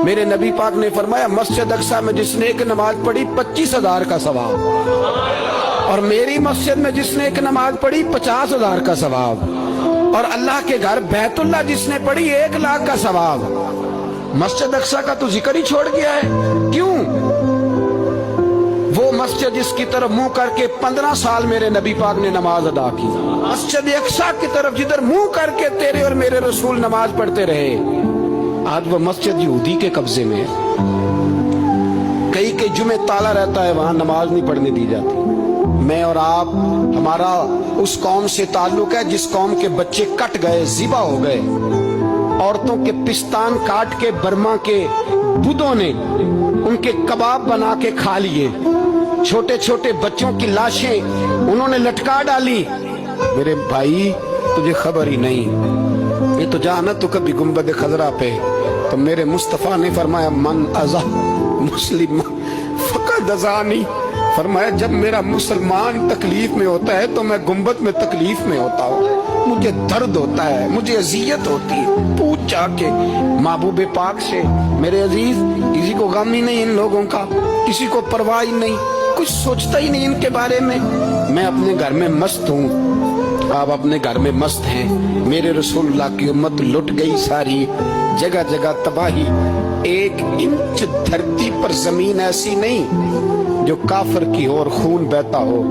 میرے نبی پاک نے فرمایا مسجد اقصی میں جس نے ایک نماز پڑھی 25,000 کا ثواب، اور میری مسجد میں جس نے ایک نماز پڑھی 50,000 کا ثواب، اور اللہ کے گھر بیت اللہ جس نے پڑھی 1,00,000 کا ثواب۔ مسجد اقصی کا تو ذکر ہی چھوڑ گیا ہے، کیوں؟ وہ مسجد جس کی طرف منہ کر کے 15 سال میرے نبی پاک نے نماز ادا کی، مسجد اقصی کی طرف جدھر منہ کر کے تیرے اور میرے رسول نماز پڑھتے رہے، آج وہ مسجد یہودی کے قبضے میں ہے۔ کئی جمعے تالا رہتا ہے، وہاں نماز نہیں پڑھنے دی جاتی۔ میں اور آپ، ہمارا اس قوم سے تعلق ہے جس قوم کے بچے کٹ گئے، ذبح ہو گئے، عورتوں کے پستان کاٹ کے برما کے بدھوں نے ان کے کباب بنا کے کھا لیے، چھوٹے چھوٹے بچوں کی لاشیں انہوں نے لٹکا ڈالی۔ میرے بھائی تجھے خبر ہی نہیں، یہ تو جانا تو کبھی گنبد خضرا پہ، تو میرے مصطفیٰ نے فرمایا من ازا مسلم فقد ازانی، فرمایا جب میرا مسلمان تکلیف میں ہوتا ہے تو میں گنبد میں تکلیف میں ہوتا ہوں، مجھے درد ہوتا ہے، مجھے اذیت ہوتی ہے۔ پوچھ جا کے محبوب پاک سے، میرے عزیز کسی کو غم ہی نہیں ان لوگوں کا، کسی کو پرواہ ہی نہیں، کچھ سوچتا ہی نہیں ان کے بارے میں۔ میں اپنے گھر میں مست ہوں، آپ اپنے گھر میں مست ہیں۔ میرے رسول اللہ کی امت لٹ گئی ساری، جگہ جگہ تباہی، 1 انچ دھرتی پر زمین ایسی نہیں جو کافر کی ہو اور خون بہتا ہو۔